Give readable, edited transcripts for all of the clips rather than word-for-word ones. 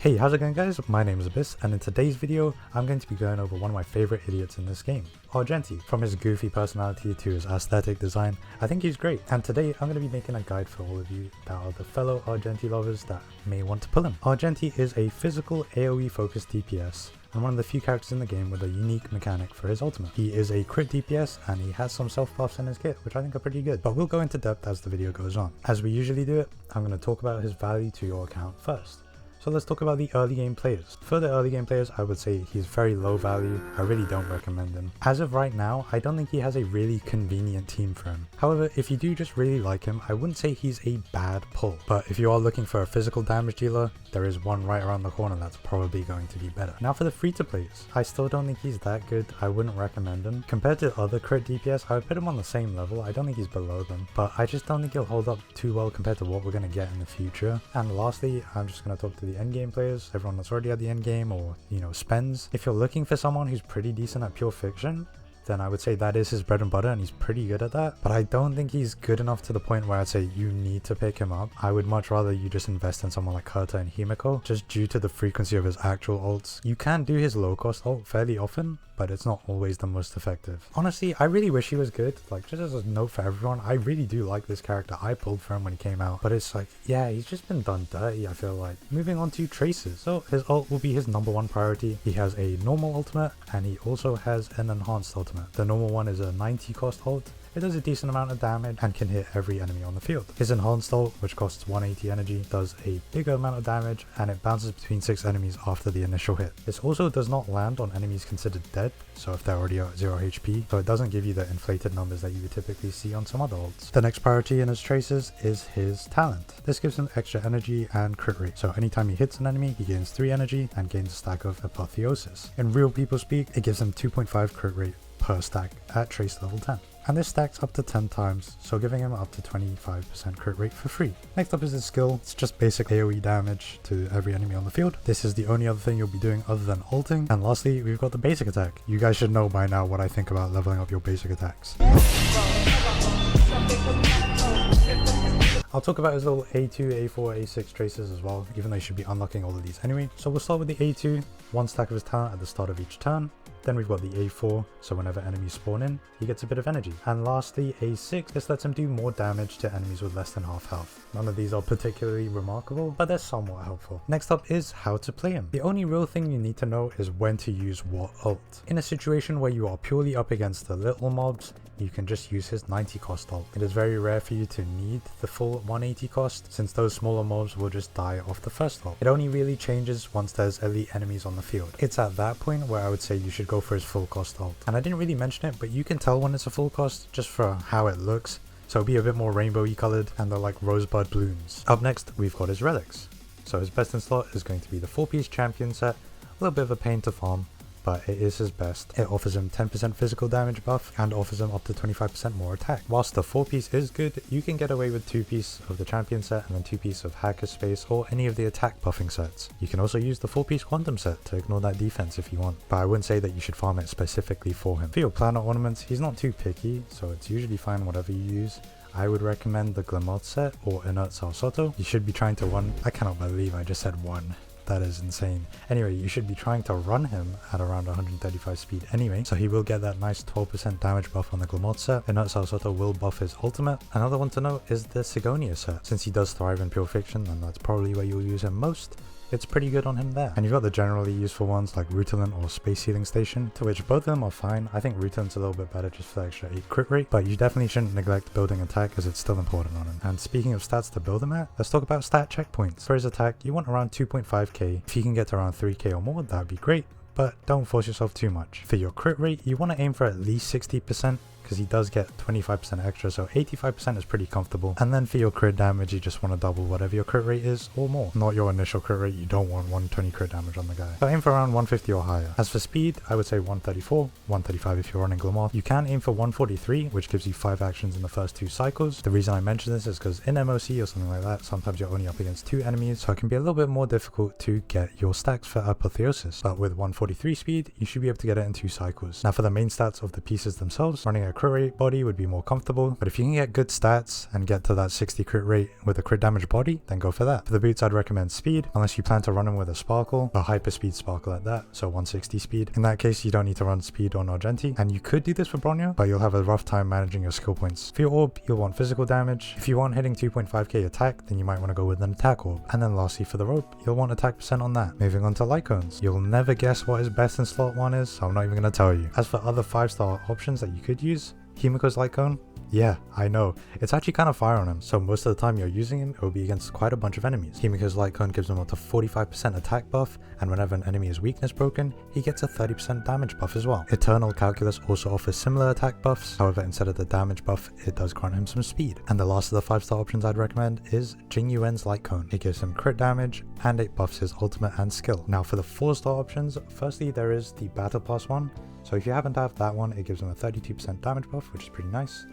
Hey, how's it going guys? My name is Abyss, and in today's video, I'm going to be going over one of my favorite idiots in this game, Argenti. From his goofy personality to his aesthetic design, I think he's great. And today, I'm going to be making a guide for all of you that are the fellow Argenti lovers that may want to pull him. Argenti is a physical AoE focused DPS, and one of the few characters in the game with a unique mechanic for his ultimate. He is a crit DPS and he has some self buffs in his kit, which I think are pretty good, but we'll go into depth as the video goes on. As we usually do it, I'm going to talk about his value to your account first. So let's talk about the early game players. For the early game players, I would say he's very low value. I really don't recommend him. As of right now, I don't think he has a really convenient team for him. However, if you do just really like him, I wouldn't say he's a bad pull. But if you are looking for a physical damage dealer, there is one right around the corner that's probably going to be better. Now for the free-to-plays, I still don't think he's that good. I wouldn't recommend him. Compared to other crit DPS, I would put him on the same level. I don't think he's below them, but I just don't think he'll hold up too well compared to what we're going to get in the future. And lastly, I'm just going to talk to the endgame players, everyone that's already at the endgame or, spends. If you're looking for someone who's pretty decent at pure fiction, then I would say that is his bread and butter and he's pretty good at that. But I don't think he's good enough to the point where I'd say you need to pick him up. I would much rather you just invest in someone like Herta and Himiko, just due to the frequency of his actual ults. You can do his low cost ult fairly often, but it's not always the most effective. Honestly, I really wish he was good. Like, just as a note for everyone, I really do like this character. I pulled for him when he came out, but it's like, yeah, he's just been done dirty, I feel like. Moving on to Traces. So his ult will be his #1 priority. He has a normal ultimate and he also has an enhanced ultimate. The normal one is a 90 cost ult. It does a decent amount of damage and can hit every enemy on the field. His enhanced ult, which costs 180 energy, does a bigger amount of damage and it bounces between 6 enemies after the initial hit. This also does not land on enemies considered dead, so if they're already at 0 HP, so it doesn't give you the inflated numbers that you would typically see on some other ults. The next priority in his traces is his talent. This gives him extra energy and crit rate, so anytime he hits an enemy, he gains 3 energy and gains a stack of apotheosis. In real people speak, it gives him 2.5 crit rate per stack at trace level 10. And this stacks up to 10 times, so giving him up to 25% crit rate for free. Next up is his skill. It's just basic AoE damage to every enemy on the field. This is the only other thing you'll be doing other than ulting. And lastly, we've got the basic attack. You guys should know by now what I think about leveling up your basic attacks. I'll talk about his little A2, A4, A6 traces as well, even though you should be unlocking all of these anyway. So we'll start with the A2, 1 stack of his talent at the start of each turn. Then we've got the A4, so whenever enemies spawn in, he gets a bit of energy. And lastly, A6, this lets him do more damage to enemies with less than half health. None of these are particularly remarkable, but they're somewhat helpful. Next up is how to play him. The only real thing you need to know is when to use what ult. In a situation where you are purely up against the little mobs, you can just use his 90 cost ult. It is very rare for you to need the full 180 cost, since those smaller mobs will just die off the first ult. It only really changes once there's elite enemies on the field. It's at that point where I would say you should go for his full cost ult. And I didn't really mention it, but you can tell when it's a full cost just for how it looks. So it'll be a bit more rainbowy colored and they're like rosebud blooms. Up next, we've got his relics. So his best in slot is going to be the 4-piece champion set. A little bit of a pain to farm, but it is his best. It offers him 10% physical damage buff and offers him up to 25% more attack. Whilst the 4-piece is good, you can get away with 2-piece of the champion set and then 2-piece of hacker space or any of the attack buffing sets. You can also use the 4-piece quantum set to ignore that defense if you want, but I wouldn't say that you should farm it specifically for him. For your planar ornaments, he's not too picky, so it's usually fine whatever you use. I would recommend the Glamour set or Inert Sal Soto. You should be trying to run, I cannot believe I just said one. That is insane. Anyway, you should be trying to run him at around 135 speed anyway, so he will get that nice 12% damage buff on the Glamour set. Inert Sal Soto will buff his ultimate. Another one to note is the Sigonia set. Since he does thrive in pure fiction, and that's probably where you'll use him most, it's pretty good on him there. And you've got the generally useful ones like Rutulent or Space Healing Station, to which both of them are fine. I think Rutulent's a little bit better just for the extra 8 crit rate, but you definitely shouldn't neglect building attack as it's still important on him. And speaking of stats to build him at, let's talk about stat checkpoints. For his attack, you want around 2.5k. If you can get to around 3k or more, that would be great, but don't force yourself too much. For your crit rate, you want to aim for at least 60%, because he does get 25% extra, so 85% is pretty comfortable. And then for your crit damage, you just want to double whatever your crit rate is or more. Not your initial crit rate, you don't want 120 crit damage on the guy. So aim for around 150 or higher. As for speed, I would say 134, 135 if you're running Glamour. You can aim for 143, which gives you 5 actions in the first 2 cycles. The reason I mention this is because in MOC or something like that, sometimes you're only up against 2 enemies, so it can be a little bit more difficult to get your stacks for apotheosis. But with 143 speed, you should be able to get it in 2 cycles. Now for the main stats of the pieces themselves, running a crit rate body would be more comfortable, but if you can get good stats and get to that 60 crit rate with a crit damage body, then go for that. For the boots, I'd recommend speed, unless you plan to run them with a sparkle, a hyper speed sparkle at that, so 160 speed. In that case, you don't need to run speed on Argenti, and you could do this for Bronya, but you'll have a rough time managing your skill points. For your orb, you'll want physical damage. If you want hitting 2.5k attack, then you might want to go with an attack orb. And then lastly, for the rope, you'll want attack percent on that. Moving on to light cones. You'll never guess what his best in slot 1 is, so I'm not even going to tell you. As for other 5-star options that you could use, Himiko's light cone. Yeah, I know. It's actually kind of fire on him, so most of the time you're using him, it will be against quite a bunch of enemies. Himiko's light cone gives him up to 45% attack buff, and whenever an enemy is weakness broken, he gets a 30% damage buff as well. Eternal Calculus also offers similar attack buffs, however instead of the damage buff, it does grant him some speed. And the last of the 5-star options I'd recommend is Jing Yuan's light cone. It gives him crit damage, and it buffs his ultimate and skill. Now for the 4-star options, firstly there is the Battle Pass one, so if you happen to have that one, it gives him a 32% damage buff, which is pretty nice.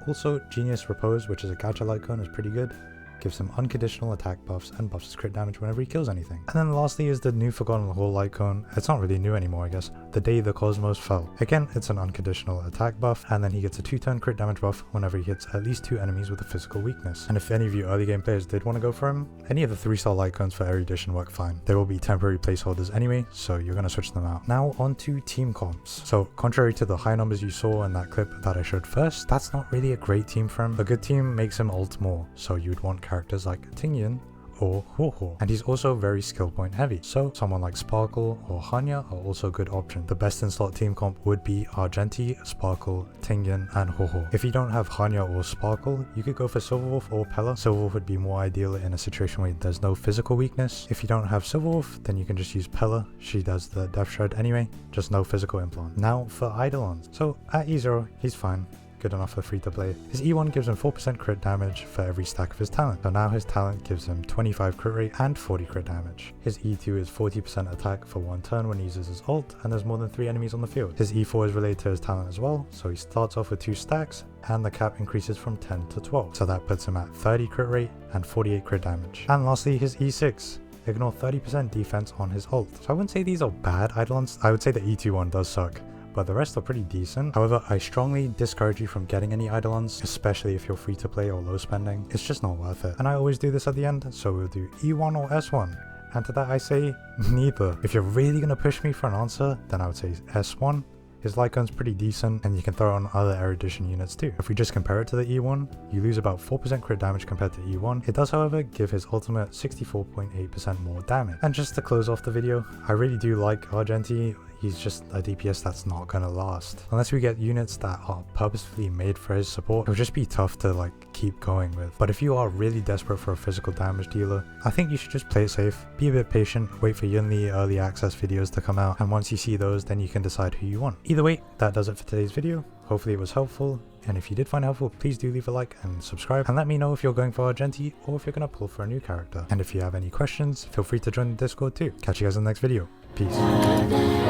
Also, Genius Repose, which is a gacha light cone, is pretty good. Gives him unconditional attack buffs and buffs his crit damage whenever he kills anything. And then lastly is the new Forgotten Hall light cone. It's not really new anymore, I guess. The Day the Cosmos Fell. Again, it's an unconditional attack buff, and then he gets a 2-turn crit damage buff whenever he hits at least 2 enemies with a physical weakness. And if any of you early game players did want to go for him, any of the 3-star light cones for every edition work fine. They will be temporary placeholders anyway, so you're going to switch them out. Now on to team comps. So contrary to the high numbers you saw in that clip that I showed first, that's not really a great team for him. A good team makes him ult more, so you'd want characters like Tingyan or Ho-Ho. And he's also very skill point heavy, so someone like Sparkle or Hanya are also good options. The best in slot team comp would be Argenti, Sparkle, Tingyan, and Ho-Ho. If you don't have Hanya or Sparkle, you could go for Silverwolf or Pella. Silverwolf would be more ideal in a situation where there's no physical weakness. If you don't have Silverwolf, then you can just use Pella. She does the Death Shred anyway, just no physical implant. Now for Eidolons. So at E0, he's fine. Good enough for free to play. His E1 gives him 4% crit damage for every stack of his talent, so now his talent gives him 25 crit rate and 40 crit damage. His E2 is 40% attack for 1 turn when he uses his ult, and there's more than 3 enemies on the field. His E4 is related to his talent as well, so he starts off with 2 stacks, and the cap increases from 10 to 12, so that puts him at 30 crit rate and 48 crit damage. And lastly, his E6. Ignore 30% defense on his ult. So I wouldn't say these are bad Eidolons. I would say the E2 one does suck, but the rest are pretty decent. However, I strongly discourage you from getting any Eidolons, especially if you're free to play or low spending. It's just not worth it. And I always do this at the end, so we'll do E1 or S1. And to that I say, neither. If you're really gonna push me for an answer, then I would say S1. His light gun's pretty decent, and you can throw it on other erudition units too. If we just compare it to the E1, you lose about 4% crit damage compared to E1. It does however give his ultimate 64.8% more damage. And just to close off the video, I really do like Argenti. He's just a DPS that's not gonna last. Unless we get units that are purposefully made for his support, it'll just be tough to keep going with. But if you are really desperate for a physical damage dealer, I think you should just play it safe, be a bit patient, wait for Yunli early access videos to come out, and once you see those, then you can decide who you want. Either way, that does it for today's video. Hopefully it was helpful, and if you did find it helpful, please do leave a like and subscribe, and let me know if you're going for Argenti or if you're gonna pull for a new character. And if you have any questions, feel free to join the Discord too. Catch you guys in the next video. Peace.